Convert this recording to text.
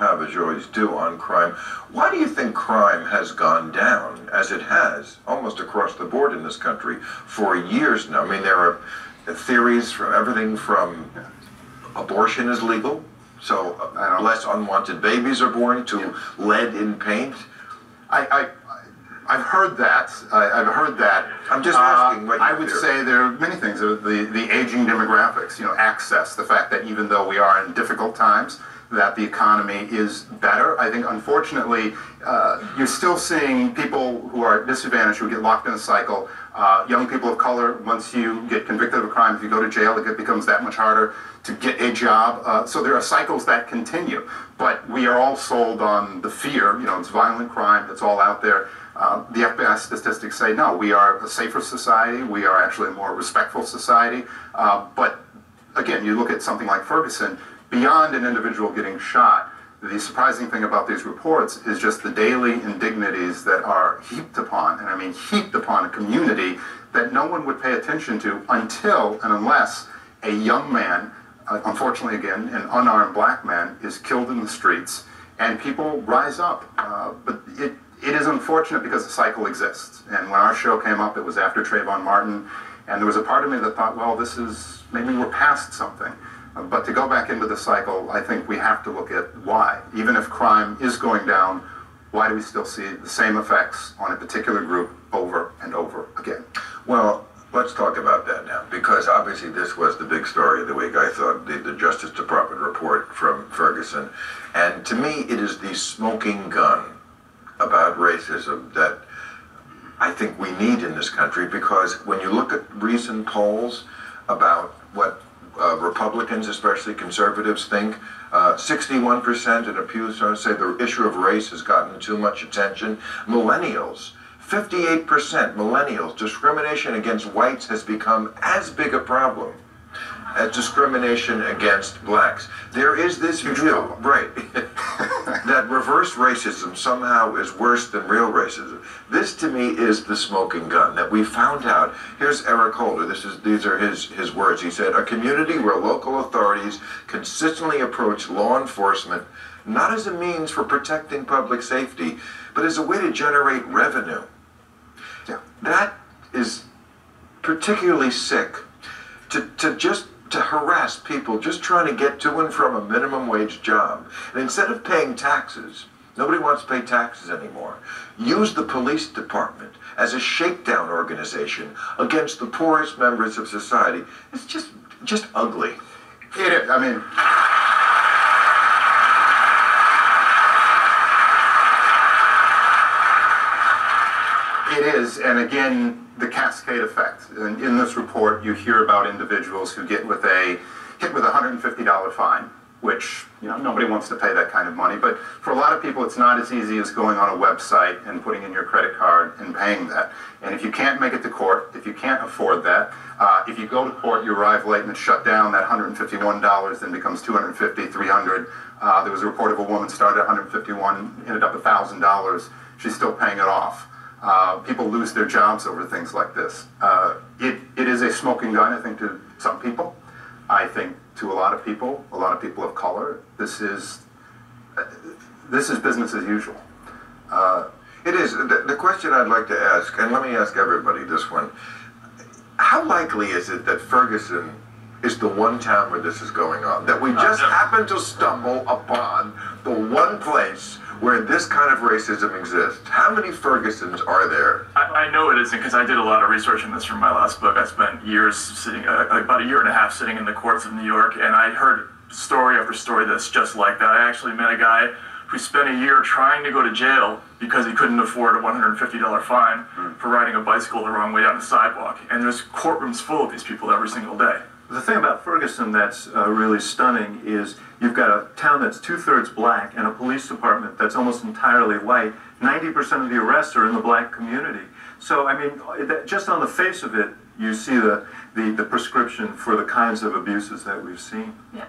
have, as you always do, on crime. Why do you think crime has gone down, as it has, almost across the board in this country, for years now? I mean, there are theories from everything from abortion is legal, so less unwanted babies are born, to lead in paint. I've heard that. I've heard that. I'm just asking what you I would say there are many things. The aging demographics, access, the fact that even though we are in difficult times, that the economy is better. I think, unfortunately, you're still seeing people who are disadvantaged, who get locked in a cycle. Young people of color, once you get convicted of a crime, if you go to jail, it becomes that much harder to get a job. So there are cycles that continue. But we are all sold on the fear. It's violent crime. It's all out there. The FBI statistics say, no, we are a safer society. We are actually a more respectful society. But again, you look at something like Ferguson, beyond an individual getting shot, the surprising thing about these reports is just the daily indignities that are heaped upon, and I mean heaped upon, a community that no one would pay attention to until and unless a young man, unfortunately again, an unarmed black man, is killed in the streets, and people rise up. But it is unfortunate because the cycle exists. And when our show came up, it was after Trayvon Martin, and there was a part of me that thought, well, maybe we're past something. But to go back into the cycle, I think we have to look at why. Even if crime is going down, why do we still see the same effects on a particular group over and over again? Well, let's talk about that now, because obviously this was the big story of the week, I thought, the Justice Department report from Ferguson. And to me, it is the smoking gun about racism that I think we need in this country, because when you look at recent polls about what Republicans, especially conservatives, think, 61% in a Pew say the issue of race has gotten too much attention. Millennials, 58% millennials, discrimination against whites has become as big a problem as discrimination against blacks. There is this view, right, that reverse racism somehow is worse than real racism. This, to me, is the smoking gun that we found out. Here's Eric Holder. These are his words. He said, a community where local authorities consistently approach law enforcement not as a means for protecting public safety, but as a way to generate revenue. Yeah. That is particularly sick. To harass people just trying to get to and from a minimum wage job. And instead of paying taxes, nobody wants to pay taxes anymore, use the police department as a shakedown organization against the poorest members of society. It's just ugly. It is. I mean, it is, and again, the cascade effect. And in this report, you hear about individuals who get hit with a $150 fine, which nobody wants to pay that kind of money. But for a lot of people, it's not as easy as going on a website and putting in your credit card and paying that. And if you can't make it to court, if you can't afford that, if you go to court, you arrive late and it's shut down, that $151 then becomes $250, $300. There was a report of a woman started at $151, ended up $1,000. She's still paying it off. People lose their jobs over things like this. It is a smoking gun, I think, to some people. I think to a lot of people of color, this is business as usual. It is. The question I'd like to ask, and let me ask everybody this one, how likely is it that Ferguson is the one town where this is going on? That we just happen to stumble upon the one place where this kind of racism exists? How many Fergusons are there? I know it isn't, because I did a lot of research on this for my last book. I spent years sitting, about a year and a half sitting in the courts of New York, and I heard story after story that's just like that. I actually met a guy who spent a year trying to go to jail because he couldn't afford a $150 fine for riding a bicycle the wrong way down the sidewalk. And there's courtrooms full of these people every single day. The thing about Ferguson that's really stunning is you've got a town that's 2/3 black and a police department that's almost entirely white. 90% of the arrests are in the black community. So, I mean, just on the face of it, you see the prescription for the kinds of abuses that we've seen. Yeah.